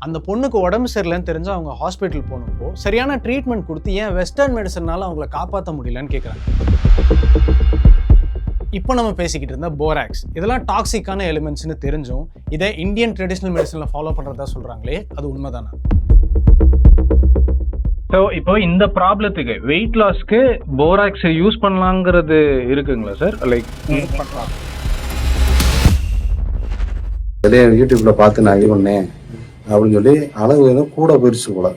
அந்த பொண்ணுக்கு உடம்பு சரியில்லைன்னு தெரிஞ்சு அவங்க ஹாஸ்பிட்டல் போனப்போ சரியான ட்ரீட்மெண்ட் கொடுத்து ஏன் வெஸ்டர்ன் மெடிசன்னால அவங்கள காப்பாற்ற முடியலன்னு கேட்குறாங்க. இப்போ நம்ம பேசிக்கிட்டு இருந்த போராக்ஸ் இதெல்லாம் டாக்ஸிக்கான எலிமெண்ட்ஸ்னு தெரிஞ்சும் இதை இந்தியன் ட்ரெடிஷ்னல் மெடிசனில் ஃபாலோ பண்ணுறதா சொல்கிறாங்களே, அது உண்மைதானா? ஸோ இப்போ இந்த ப்ராப்ளத்துக்கு வெயிட் லாஸ்க்கு போராக்ஸ் யூஸ் பண்ணலாங்கிறது இருக்குங்களா சார்? லைக் யூடியூப்ல பார்த்து நான் இது பண்ணேன் அப்படின்னு சொல்லி அளவு ஏதோ கூட போயிடுச்சு போல.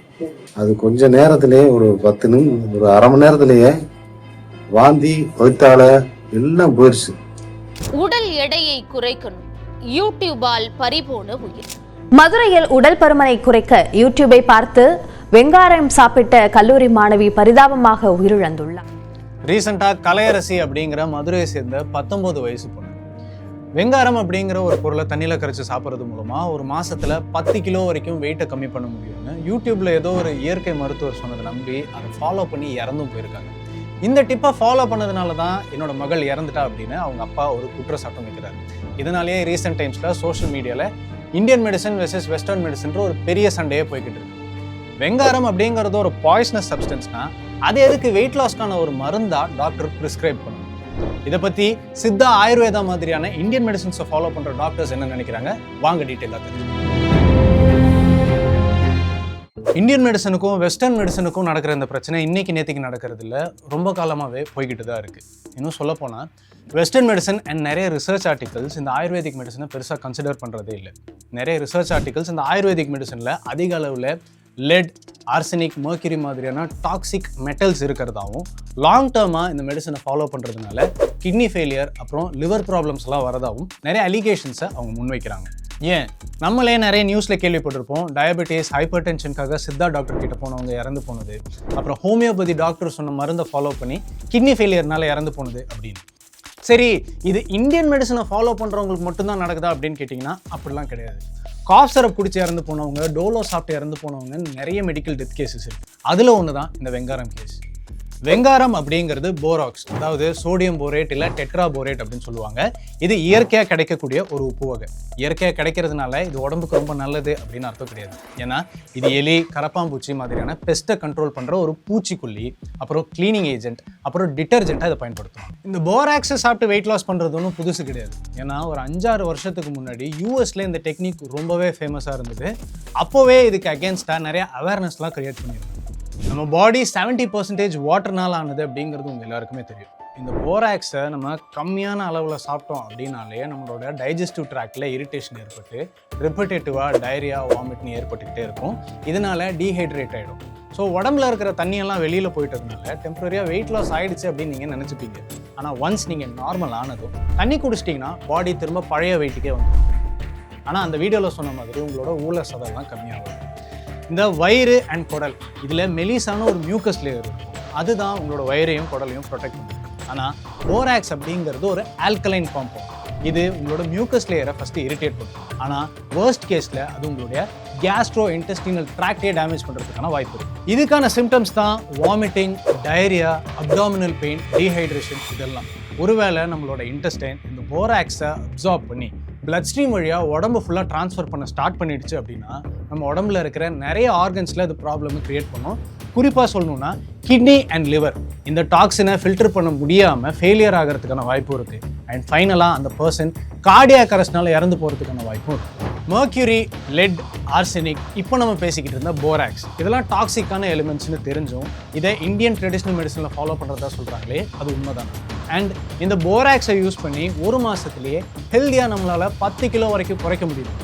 அது கொஞ்ச நேரத்திலேயே ஒரு 10 நிமிஷம் ஒரு அரை மணி நேரத்திலேயே வாந்தி வயிற்றால எல்லாம் போயிடுச்சு. உடல் எடையை குறைக்கணும், யூடியூபால் பறிபோன உயிர். மதுரையில் உடல் பருமனை குறைக்க யூடியூபை பார்த்து வெங்காயம் சாப்பிட்ட கல்லூரி மாணவி பரிதாபமாக உயிரிழந்துள்ளார். ரீசெண்டாக கலையரசி அப்படிங்கிற மதுரையை சேர்ந்த 19 வயசு பொண்ணு வெங்காரம் அப்படிங்கிற ஒரு பொருளை தண்ணியில் கரைச்சி சாப்பிட்றது மூலமாக ஒரு மாதத்தில் 10 கிலோ வரைக்கும் வெயிட்டை கம்மி பண்ண முடியும்னு யூடியூப்பில் ஏதோ ஒரு இயற்கை மருத்துவர் சொன்னதை நம்பி அதை ஃபாலோ பண்ணி இறந்தும் போயிருக்காங்க. இந்த டிப்பை ஃபாலோ பண்ணதுனால தான் என்னோட மகள் இறந்துட்டா அப்படின்னு அவங்க அப்பா ஒரு குற்றச்சாட்டம் வைக்கிறாரு. இதனாலேயே ரீசெண்ட் டைம்ஸில் சோஷியல் மீடியாவில் இந்தியன் மெடிசன் வெர்சஸ் வெஸ்டர்ன் மெடிசன்ற ஒரு பெரிய சண்டையே போய்கிட்டு இருக்கு. வெங்காரம் அப்படிங்கிறது ஒரு பாய்சனஸ் சப்ஸ்டன்ஸ்னா அது எதுக்கு வெயிட் லாஸ்க்கான ஒரு மருந்தா டாக்டர் ப்ரிஸ்கிரைப் பண்ணணும்? இதை பற்றி சித்தா ஆயுர்வேதா மாதிரியான இந்தியன் மெடிசன்ஸை ஃபாலோ பண்ணுற டாக்டர்ஸ் என்ன நினைக்கிறாங்க, வாங்க டீட்டெயிலாக தெரிஞ்சுக்கணும். இந்தியன் மெடிசனுக்கும் வெஸ்டர்ன் மெடிசனுக்கும் நடக்கிற இந்த பிரச்சனை இன்னைக்கு நேற்றுக்கு நடக்கிறது இல்லை, ரொம்ப காலமாகவே போய்கிட்டு தான் இருக்குது. இன்னும் சொல்லப்போனால் வெஸ்டர்ன் மெடிசன் அண்ட் நிறைய ரிசர்ச் ஆர்டிகல்ஸ் இந்த ஆயுர்வேதிக் மெடிசனை பெருசாக கன்சிடர் பண்ணுறதே இல்லை. நிறைய ரிசர்ச் ஆர்டிகல்ஸ் இந்த ஆயுர்வேதிக் மெடிசனில் அதிக அளவில் லெட், ஆர்சனிக், மர்க்யூரி மாதிரியான டாக்ஸிக் மெட்டல்ஸ் இருக்கிறதாவும் லாங் டேர்மாக இந்த மெடிசனை ஃபாலோ பண்ணுறதுனால கிட்னி ஃபெயிலியர் அப்புறம் லிவர் ப்ராப்ளம்ஸ் எல்லாம் வரதாகவும் நிறைய அலிகேஷன்ஸை அவங்க முன்வைக்கிறாங்க. ஏன் நம்மளே நிறைய நியூஸில் கேள்விப்பட்டிருப்போம், டயபெட்டிஸ், ஹைப்பர் டென்ஷனுக்காக சித்தா டாக்டர் கிட்ட போனவங்க இறந்து போனது, அப்புறம் ஹோமியோபதி டாக்டர் சொன்ன மருந்தை ஃபாலோ பண்ணி கிட்னி ஃபெயிலியர்னால இறந்து போனது அப்படின்னு. சரி, இது இந்தியன் மெடிசனை ஃபாலோ பண்ணுறவங்களுக்கு மட்டும்தான் நடக்குதா அப்படின்னு கேட்டிங்கன்னா அப்படிலாம் கிடையாது. காஃப் சிரப் குடிச்சு இறந்து போனவங்க, டோலோ சாப்பிட்டு இறந்து போனவங்க நிறைய மெடிக்கல் டெத் கேசஸ் இருக்குது. அதில் ஒன்று தான் இந்த வெங்காரம் கேஸ். வெங்காரம் அப்படிங்கிறது போராக்ஸ், அதாவது சோடியம் போரேட் இல்லை டெட்ரா போரேட் அப்படின்னு சொல்லுவாங்க. இது இயற்கையாக கிடைக்கக்கூடிய ஒரு உப்பு வகை. இயற்கையாக கிடைக்கிறதுனால இது உடம்புக்கு ரொம்ப நல்லது அப்படின்னு அர்த்தம் கிடையாது. ஏன்னா இது எலி, கரப்பாம்பூச்சி மாதிரியான பெஸ்ட்டை கண்ட்ரோல் பண்ணுற ஒரு பூச்சிக்கொல்லி, அப்புறம் கிளீனிங் ஏஜென்ட், அப்புறம் டிட்டர்ஜென்ட்டாக இதை பயன்படுத்தும். இந்த போராக்ஸை சாப்பிட்டு வெயிட் லாஸ் பண்ணுறது ஒன்றும் புதுசு கிடையாது. ஏன்னா ஒரு 5-6 வருஷத்துக்கு முன்னாடி யூஎஸ்ல இந்த டெக்னிக் ரொம்பவே ஃபேமஸாக இருந்தது. அப்போவே இதுக்கு அகேன்ஸ்டாக நிறைய அவேர்னஸ்லாம் கிரியேட் பண்ணியிருந்தாங்க. நம்ம பாடி 70% வாட்டர்னால ஆனது அப்படிங்கிறது உங்கள் எல்லாருக்குமே தெரியும். இந்த போராக்ஸை நம்ம கம்மியான அளவில் சாப்பிட்டோம் அப்படின்னாலே நம்மளோட டைஜஸ்டிவ் ட்ராக்டில் இரிட்டேஷன் ஏற்பட்டு ரிப்பட்டேட்டிவாக டயரியா, வாமிட்னு ஏற்பட்டுக்கிட்டே இருக்கும். இதனால டீஹைட்ரேட் ஆகிடும். ஸோ உடம்புல இருக்கிற தண்ணியெல்லாம் வெளியில் போயிட்டதுனால டெம்பரரியாக வெயிட் லாஸ் ஆகிடுச்சு அப்படின்னு நீங்கள் நினச்சிப்பீங்க. ஆனால் ஒன்ஸ் நீங்கள் நார்மல் ஆனதும் தண்ணி குடிச்சிட்டிங்கன்னா பாடி திரும்ப பழைய வெயிட்டுக்கே வந்துடும். ஆனால் அந்த வீடியோவில் சொன்ன மாதிரி உங்களோட ஊழ சதெல்லாம் கம்மியாகும். இந்த வயிறு அண்ட் குடல் இதில் மெலிசான ஒரு மியூக்கஸ் லேயர் இருக்கும். அதுதான் உங்களோட வயிறையும் குடலையும் ப்ரொடெக்ட் பண்ணும். ஆனால் போராக்ஸ் அப்படிங்கிறது ஒரு ஆல்கலைன் காம்பவுண்ட். இது உங்களோட மியூக்கஸ் லேயரை ஃபஸ்ட்டு இரிட்டேட் பண்ணும். ஆனால் வேர்ஸ்ட் கேஸில் அது உங்களுடைய கேஸ்ட்ரோ இன்டெஸ்டினல் ட்ராக்டே டேமேஜ் பண்ணுறதுக்கான வாய்ப்பு இருக்குது. இதுக்கான சிம்டம்ஸ் தான் vomiting, diarrhoea, abdominal pain, dehydration. இதெல்லாம் ஒருவேளை நம்மளோட இன்டெஸ்டைன் இந்த போராக்ஸை அப்சார்ப் பண்ணி பிளட் ஸ்ட்ரீம் வழியாக உடம்பு ஃபுல்லாக ட்ரான்ஸ்ஃபர் பண்ண ஸ்டார்ட் பண்ணிடுச்சு அப்படின்னா நம்ம உடம்புல இருக்கிற நிறைய ஆர்கன்ஸில் அது ப்ராப்ளம் கிரியேட் பண்ணும். குறிப்பாக சொல்லணும்னா கிட்னி அண்ட் லிவர் இந்த டாக்ஸினை ஃபில்டர் பண்ண முடியாமல் ஃபெயிலியர் ஆகிறதுக்கான வாய்ப்பும் இருக்குது. அண்ட் ஃபைனலாக அந்த பர்சன் கார்டியாக் அரெஸ்ட்னால இறந்து போகிறதுக்கான வாய்ப்பும் இருக்குது. மர்க்யூரி, லெட், ஆர்சனிக், இப்போ நம்ம பேசிக்கிட்டு இருந்த போராக்ஸ் இதெல்லாம் டாக்ஸிக்கான எலிமெண்ட்ஸ்னு தெரிஞ்சும் இதை இந்தியன் ட்ரெடிஷ்னல் மெடிசனில் ஃபாலோ பண்ணுறதா சொல்கிறாங்களே, அது உண்மைதானா? அண்ட் இந்த போராக்ஸை யூஸ் பண்ணி ஒரு மாதத்துலேயே ஹெல்த்தியாக நம்மளால் 10 கிலோ வரைக்கும் குறைக்க முடியும்.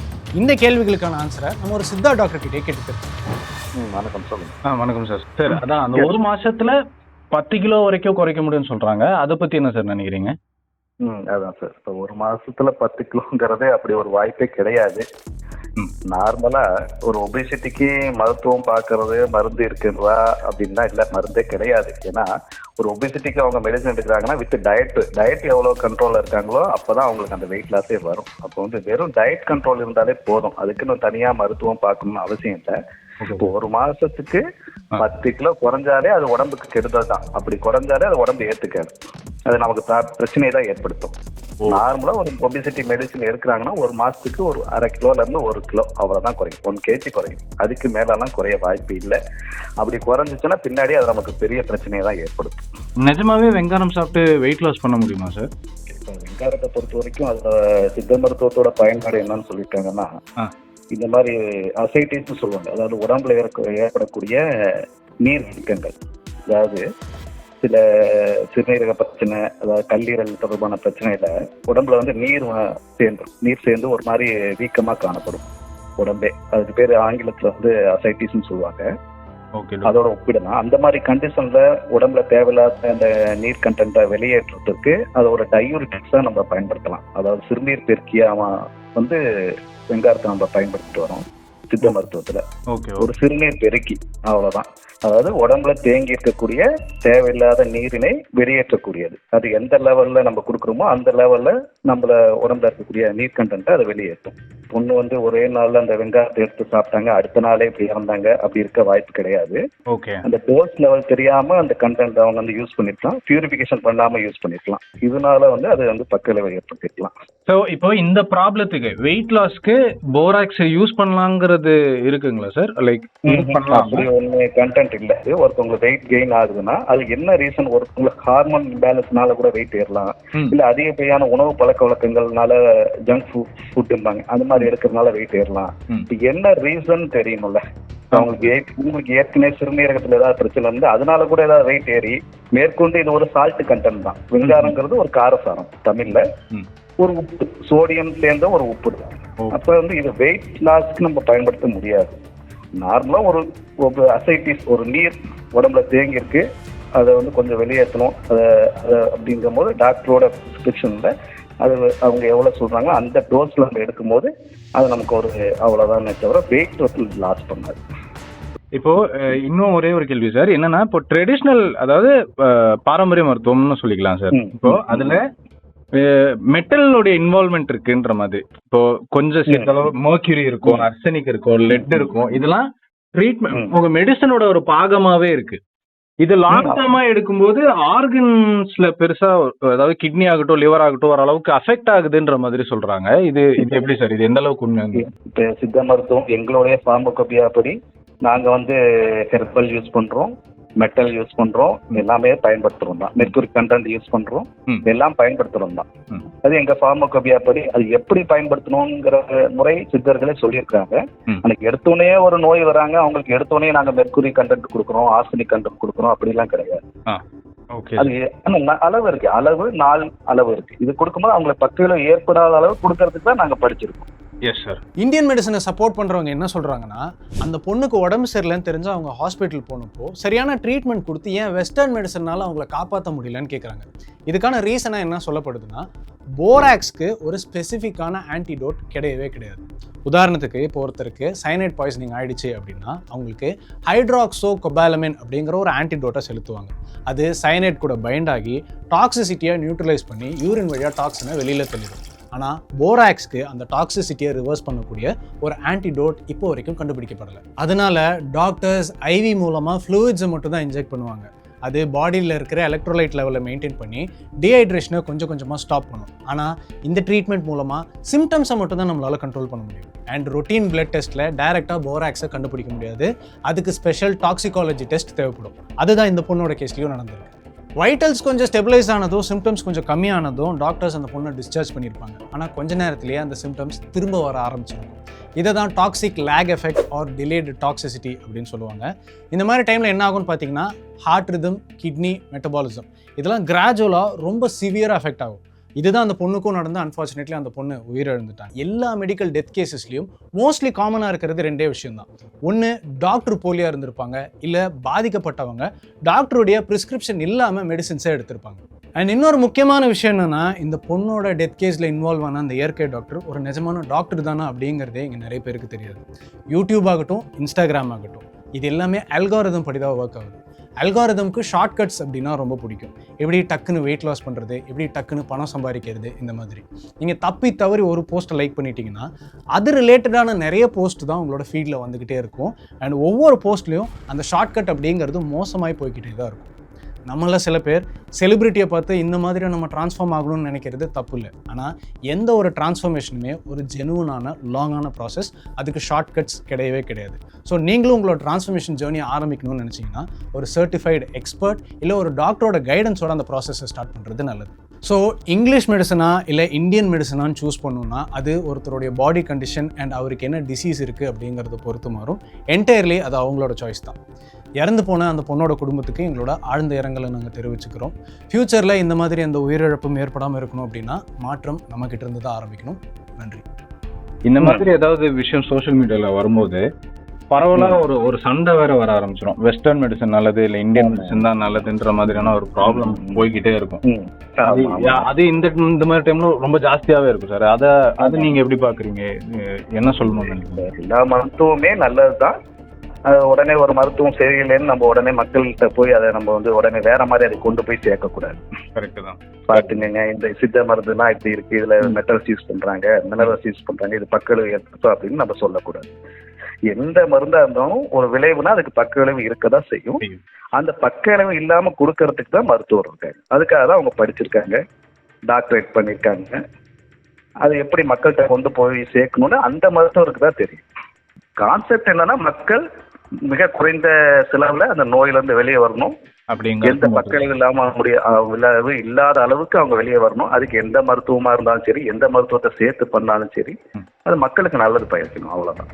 இந்த கேள்விகளுக்கான ஆன்சரை நம்ம ஒரு சித்தா டாக்டர் கிட்டே கேட்டுக்கிறோம். வணக்கம், சொல்லுங்க. வணக்கம் சார். சார், அதான் அந்த ஒரு மாசத்துல 10 கிலோ வரைக்கும் குறைக்க முடியும்னு சொல்றாங்க. அதை பத்தி என்ன சார் நினைக்கிறீங்க? அதான் சார், இப்போ ஒரு மாசத்துல 10 கிலோங்கிறதே அப்படி ஒரு வாய்ப்பே கிடையாது. நார்மலா ஒரு ஒபேசிட்டிக்கு மருத்துவம் பார்க்கறது, மருந்து இருக்குன்றா அப்படின்னா இல்லை, மருந்தே கிடையாது. ஏன்னா ஒரு ஒபேசிட்டிக்கு அவங்க மெடிசன் எடுக்கிறாங்கன்னா வித் டயட் எவ்வளோ கண்ட்ரோலில் இருக்காங்களோ அப்போதான் அவங்களுக்கு அந்த வெயிட் லாஸே வரும். அப்போ வந்து வெறும் டயட் கண்ட்ரோல் இருந்தாலே போதும், அதுக்குன்னு தனியாக மருத்துவம் பார்க்கணும்னு அவசியம் இல்லை. இப்போ ஒரு மாசத்துக்கு 10 கிலோ குறைஞ்சாலே அது உடம்புக்கு கெடுதல் தான். அப்படி குறைஞ்சாலே அது உடம்பு ஏற்றுக்காது, அது நமக்கு பிரச்சனையை தான் ஏற்படுத்தும். நார்மலா ஒரு ஒபிசிட்டி மெடிசன் எடுக்கிறாங்கன்னா ஒரு மாசத்துக்கு ஒரு 1/2 கிலோல இருந்து 1 கிலோ அவ்வளவுதான் குறையும், 1 kg குறையும். அதுக்கு மேலாம் குறைய வாய்ப்பு இல்லை. அப்படி குறைஞ்சிச்சுன்னா பின்னாடி அது நமக்கு பெரிய பிரச்சனையை தான் ஏற்படுத்தும். நிஜமாவே வெங்காரம் சாப்பிட்டு வெயிட் லாஸ் பண்ண முடியுமா சார்? இப்போ வெங்காரத்தை பொறுத்த வரைக்கும் அதோட சித்த மருத்துவத்தோட பயன்பாடு என்னன்னு சொல்லிட்டாங்கன்னா, இந்த மாதிரி அசைட்டிஸ்ன்னு சொல்லுவாங்க, அதாவது உடம்புல ஏற்படக்கூடிய நீர் வீக்கங்கள், அதாவது சில சிறுநீரக பிரச்சனை, அதாவது கல்லீரல் தொடர்பான பிரச்சனையில உடம்புல வந்து நீர் சேர்ந்து ஒரு மாதிரி வீக்கமா காணப்படும் உடம்பே. அதுக்கு பேர் ஆங்கிலத்துல வந்து அசைட்டிஸ்ன்னு சொல்லுவாங்க. அதோட ஒப்பிடலாம். அந்த மாதிரி கண்டிஷன்ல உடம்புல தேவையில்லாத அந்த நீர் கண்டென்ட்டை வெளியேற்றத்துக்கு அதோட டயூரிட்டிக்ஸா நம்ம பயன்படுத்தலாம். அதாவது சிறுநீர் பெருக்கியா வந்து வெங்காரத்தை நம்ம பயன்படுத்திட்டு வரோம் சித்த மருத்துவத்துல. ஒரு சிறுநீர் பெருக்கி, அவ்வளவுதான். அதாவது உடம்புல தேங்கி இருக்கக்கூடிய தேவையில்லாத நீரினை வெளியேற்றக்கூடியது. அது எந்த லெவல்ல நம்ம கொடுக்குறோமோ அந்த லெவல்ல நம்மள உடம்புல இருக்கக்கூடிய நீர் கண்டென்ட்டை அதை வெளியேற்றும். பொண்ணு வந்து ஒரே நாள்ல அந்த வெங்காயத்தை எடுத்து சாப்பிட்டாங்க, அடுத்த நாளே இப்படி இறந்தாங்க, அப்படி இருக்க வாய்ப்பு கிடையாது. அந்த டோஸ் லெவல் தெரியாம அந்த கண்டென்ட் அவங்க வந்து யூஸ் பண்ணிருக்கலாம், பியூரிபிகேஷன் பண்ணாம யூஸ் பண்ணிருக்கலாம். இதனால வந்து அது வந்து பக்க விளைவு ஏற்படுத்திக்கலாம். ஸோ இப்போ இந்த ப்ராப்ளத்துக்கு வெயிட் லாஸ்க்கு போராக்ஸ் யூஸ் பண்ணலாங்கிறது இருக்குங்களா சார்? லைக் அப்படி ஒன்று கண்டென்ட் இல்லை. ஒருத்தவங்களுக்கு வெயிட் கெயின் ஆகுதுன்னா அது என்ன ரீசன்? ஒருத்தவங்களுக்கு ஹார்மோன் இம்பேலன்ஸ்னால கூட வெயிட் ஏறலாம், இல்ல அதிகப்படியான உணவு பழக்க வழக்கங்கள்னால ஜங்க் ஃபுட்பாங்க அந்த மாதிரி எடுக்கிறதுனால வெயிட் ஏறலாம். என்ன ரீசன் தெரியணும்ல. உங்களுக்கு ஏற்கனவே சிறுநீரகத்துல ஏதாவது பிரச்சனை இருந்து அதனால கூட ஏதாவது வெயிட் ஏறி மேற்கொண்டு இது ஒரு சால்ட் கண்டென்ட் தான். வெங்காரங்கிறது ஒரு காரசாரம், தமிழ்ல ஒரு உப்பு, சோடியம் சேர்ந்த ஒரு உப்பு. அப்ப வந்து இது வெயிட் லாஸ்க்கு நம்ம பயன்படுத்த முடியாது. நார்மலா ஒரு அசைட்டிஸ், ஒரு நீர் உடம்புல தேங்கி இருக்கு, அதை வந்து கொஞ்சம் வெளியேற்றணும் அதை அப்படிங்கும் போது டாக்டரோட பிரிஸ்கிரிப்ஷன்ல அது அவங்க எவ்வளவு சொல்றாங்களோ அந்த டோஸ்ல நம்ம எடுக்கும் போது அது நமக்கு ஒரு அவ்வளவுதானே தவிர வெயிட் லாஸ் பண்ணாது. இப்போ இன்னும் ஒரே ஒரு கேள்வி சார், என்னன்னா இப்போ ட்ரெடிஷ்னல், அதாவது பாரம்பரிய மருத்துவம்னு சொல்லிக்கலாம் சார். இப்போ அதுல மெட்டலோடைய இன்வால்வ்மெண்ட் இருக்குன்ற மாதிரி, இப்போ கொஞ்சம் சிறிதளவு மர்க்யூரி இருக்கும், அர்சனிக் இருக்கும், லெட் இருக்கும், இதெல்லாம் ட்ரீட்மெண்ட் உங்க மெடிசனோட ஒரு பாகமாவே இருக்கு. இது லாங் டர்மா எடுக்கும்போது ஆர்கன்ஸ்ல பெருசா, அதாவது கிட்னி ஆகட்டும் லிவர் ஆகட்டும் ஓரளவுக்கு அஃபெக்ட் ஆகுதுன்ற மாதிரி சொல்றாங்க. இது எப்படி சார்? இது எந்த அளவுக்கு உண்மை? இப்ப சித்த மருத்துவம் எங்களுடைய ஃபார்மகோபியா படி நாங்க வந்து ஹெர்பல் யூஸ் பண்றோம், மெட்டல் யூஸ் பண்றோம், எல்லாமே பயன்படுத்துறோம் தான். மெர்க்குரி கண்டென்ட் யூஸ் பண்றோம், எல்லாம் பயன்படுத்துறோம் தான். அது எங்க ஃபார்மகோபியா படி அது எப்படி பயன்படுத்தணுங்கிற முறை சித்தர்களே சொல்லியிருக்காங்க. அன்னைக்கு எடுத்தோடனே ஒரு நோய் வராங்க, அவங்களுக்கு எடுத்தோடனே நாங்க மெர்க்குரி கண்டென்ட் கொடுக்குறோம், ஆர்சனிக் கண்டென்ட் கொடுக்குறோம், அப்படிலாம் கிடையாது. அது அளவு இருக்கு, அளவு நாள் அளவு இருக்கு. இது கொடுக்கும்போது அவங்களுக்கு பக்கையில ஏற்படாத அளவு கொடுக்கறதுக்கு தான் நாங்க படிச்சிருக்கோம். Yes sir. இந்தியன் மெடிசனை சப்போர்ட் பண்ணுறவங்க என்ன சொல்கிறாங்கன்னா, அந்த பொண்ணுக்கு உடம்பு சரியில்லைன்னு தெரிஞ்சு அவங்க ஹாஸ்பிட்டல் போனப்போ சரியான ட்ரீட்மெண்ட் கொடுத்து ஏன் வெஸ்டர்ன் மெடிசனால் அவங்கள காப்பாற்ற முடியலன்னு கேட்குறாங்க. இதுக்கான ரீசனாக என்ன சொல்லப்படுதுன்னா, போராக்ஸ்க்கு ஒரு ஸ்பெசிஃபிக்கான ஆன்டிடோட் கிடையவே கிடையாது. உதாரணத்துக்கு இப்போ ஒருத்தருக்கு சைனைட் பாய்சனிங் ஆயிடுச்சு அப்படின்னா அவங்களுக்கு ஹைட்ராக்சோகொபாலமின் அப்படிங்கிற ஒரு ஆன்டிடோட்டை செலுத்துவாங்க. அது சைனைட் கூட பைண்ட் ஆகி டாக்ஸிசிட்டியை நியூட்ரலைஸ் பண்ணி யூரின் வழியாக டாக்ஸினை வெளியில் தள்ளிடும். ஆனால் போராக்ஸ்க்கு அந்த டாக்ஸிசிட்டியை ரிவர்ஸ் பண்ணக்கூடிய ஒரு ஆன்டிடோட் இப்போ வரைக்கும் கண்டுபிடிக்கப்படலை. அதனால டாக்டர்ஸ் ஐவி மூலமாக ஃப்ளூயிட்ஸை மட்டும் தான் இன்ஜெக்ட் பண்ணுவாங்க. அது பாடியில் இருக்கிற எலக்ட்ரோலைட் லெவலை மெயின்டைன் பண்ணி டீஹைட்ரேஷனை கொஞ்சம் கொஞ்சமாக ஸ்டாப் பண்ணும். ஆனால் இந்த ட்ரீட்மெண்ட் மூலமாக சிம்டம்ஸை மட்டும் தான் நம்மளால் கண்ட்ரோல் பண்ண முடியும். அண்ட் ரொட்டீன் பிளட் டெஸ்ட்டில் டைரெக்டாக போராக்ஸை கண்டுபிடிக்க முடியாது. அதுக்கு ஸ்பெஷல் டாக்ஸிகாலஜி டெஸ்ட் தேவைப்படும். அதுதான் இந்த பொண்ணோட கேஸ்லையும் நடந்திருக்கு. வைட்டல்ஸ் கொஞ்சம் ஸ்டெபிலைஸ் ஆனதும் சிம்டம்ஸ் கொஞ்சம் கம்மியானதும் டாக்டர்ஸ் அந்த பொண்ணை டிஸ்சார்ஜ் பண்ணியிருப்பாங்க. ஆனால் கொஞ்ச நேரத்திலேயே அந்த சிம்டம்ஸ் திரும்ப வர ஆரம்பிச்சிருக்கும். இதை தான் toxic lag effect or delayed toxicity அப்படின்னு சொல்லுவாங்க. இந்த மாதிரி டைமில் என்ன ஆகும்னு பார்த்தீங்கன்னா, ஹார்ட் ரிதம், கிட்னி, மெட்டபாலிசம் இதெல்லாம் கிராஜுவலாக ரொம்ப சிவியராக அஃபெக்ட் ஆகும். இதுதான் அந்த பொண்ணுக்கும் நடந்து. அன்ஃபார்ச்சுனேட்லி அந்த பொண்ணு உயிரிழந்துட்டாங்க. எல்லா மெடிக்கல் டெத் கேசஸ்லையும் மோஸ்ட்லி காமனாக இருக்கிறது ரெண்டே விஷயம் தான். ஒன்று, டாக்டர் போலியாக இருந்திருப்பாங்க, இல்லை பாதிக்கப்பட்டவங்க டாக்டருடைய ப்ரிஸ்கிரிப்ஷன் இல்லாமல் மெடிசின்ஸை எடுத்திருப்பாங்க. அண்ட் இன்னொரு முக்கியமான விஷயம் என்னென்னா, இந்த பொண்ணோட டெத் கேஸில் இன்வால்வ் ஆன அந்த இயற்கை டாக்டர் ஒரு நிஜமான டாக்டர் தானா அப்படிங்கிறதே இங்கே நிறைய பேருக்கு தெரியாது. யூடியூப் ஆகட்டும், இன்ஸ்டாகிராம் ஆகட்டும், இது எல்லாமே அல்காரிதம் படி தான் ஒர்க் ஆகுது. அல்காரிதம்க்கு ஷார்ட்கட்ஸ் அப்படின்னா ரொம்ப பிடிக்கும். எப்படி டக்குன்னு வெயிட் லாஸ் பண்ணுறது, எப்படி டக்குன்னு பணம் சம்பாதிக்கிறது, இந்த மாதிரி. நீங்கள் தப்பி தவறி ஒரு போஸ்ட்டை லைக் பண்ணிட்டீங்கன்னா அது ரிலேட்டடான நிறைய போஸ்ட் தான் உங்களோட ஃபீல்டில் வந்துக்கிட்டே இருக்கும். அண்ட் ஒவ்வொரு போஸ்ட்லேயும் அந்த ஷார்ட்கட் அப்படிங்கிறது மோசமாகி போய்கிட்டே தான் இருக்கும். நம்மள சில பேர் செலிபிரிட்டியை பார்த்து இந்த மாதிரி நம்ம ட்ரான்ஸ்ஃபார்ம் ஆகணும்னு நினைக்கிறது தப்பு இல்லை. ஆனால் எந்த ஒரு டிரான்ஸ்ஃபார்மேஷனுமே ஒரு ஜெனுவனான லாங்கான ப்ராசஸ், அதுக்கு ஷார்ட்கட்ஸ் கிடையவே கிடையாது. ஸோ நீங்களும் உங்களோட ட்ரான்ஸ்ஃபார்மேஷன் ஜேர்னியை ஆரம்பிக்கணும்னு நினச்சிங்கன்னா ஒரு சர்டிஃபைடு எக்ஸ்பர்ட் இல்லை ஒரு டாக்டரோட கைடன்ஸோட அந்த ப்ராசஸை ஸ்டார்ட் பண்ணுறது நல்லது. ஸோ இங்கிலீஷ் மெடிசனா இல்லை இந்தியன் மெடிசனான்னு சூஸ் பண்ணணும்னா அது ஒருத்தருடைய பாடி கண்டிஷன் அண்ட் அவருக்கு என்ன டிசீஸ் இருக்குது அப்படிங்கிறத பொறுத்து மாறும். என்டையர்லி அது அவங்களோட சாய்ஸ் தான். இறந்து போன அந்த பொண்ணோட குடும்பத்துக்கு எங்களோட ஆழ்ந்த இரங்கலை நாங்கள் தெரிவிச்சுக்கிறோம். ஃப்யூச்சரில் இந்த மாதிரி அந்த உயிரிழப்பும் ஏற்படாமல் இருக்கணும் அப்படின்னா மாற்றம் நம்மக்கிட்ட இருந்து தான் ஆரம்பிக்கணும். நன்றி. இந்த மாதிரி ஏதாவது விஷயம் சோஷியல் மீடியாவில் வரும்போது பரவலா ஒரு சண்டை வேற வர ஆரம்பிச்சிடும். வெஸ்டர்ன் மெடிசன் நல்லது இல்ல இந்தியன் மெடிசன் தான் நல்லதுன்ற மாதிரியான ஒரு ப்ராப்ளம் போய்கிட்டே இருக்கும். அது இந்த மாதிரி டைம்ல ரொம்ப ஜாஸ்தியாவே இருக்கும் சார். அது நீங்க எப்படி பாக்குறீங்க? என்ன சொல்லணும்? எல்லா மருத்துவமே நல்லதுதான். உடனே ஒரு மருத்துவம் சரியில்லைன்னு நம்ம உடனே மக்கள்கிட்ட போய் அதை நம்ம உடனே வேற மாதிரி அதை கொண்டு போய் சேர்க்கக்கூடாது. கரெக்ட் தான். பாத்துங்க, இந்த சித்த மருந்துனா இப்படி இருக்கு, இதுல மெட்டல்ஸ் யூஸ் பண்றாங்க, மினரல்ஸ் யூஸ் பண்றாங்க, இது பக்கவிளைவு ஏற்படும் அப்படின்னு நம்ம சொல்லக்கூடாது. எந்த மருந்தா இருந்தாலும் ஒரு விளைவுனா அதுக்கு பக்க விளைவு இருக்கதான் செய்யும். அந்த பக்க விளைவு இல்லாம கொடுக்கறதுக்கு தான் மருத்துவர் இருக்காங்க. அதுக்காக தான் அவங்க படிச்சிருக்காங்க, டாக்டரேட் பண்ணிருக்காங்க. அது எப்படி மக்கள்கிட்ட கொண்டு போய் சேர்க்கணும்னு அந்த மருத்துவருக்கு தான் தெரியும். கான்செப்ட் என்னன்னா மக்கள் மிக குறைந்த செலவுல அந்த நோயில இருந்து வெளியே வரணும், எந்த பக்க விளைவு விளைவு இல்லாத அளவுக்கு அவங்க வெளியே வரணும். அதுக்கு எந்த மருத்துவமா இருந்தாலும் சரி, எந்த மருத்துவத்தை சேர்த்து பண்ணாலும் சரி, அது மக்களுக்கு நல்லது பயக்கணும். அவ்வளவுதான்.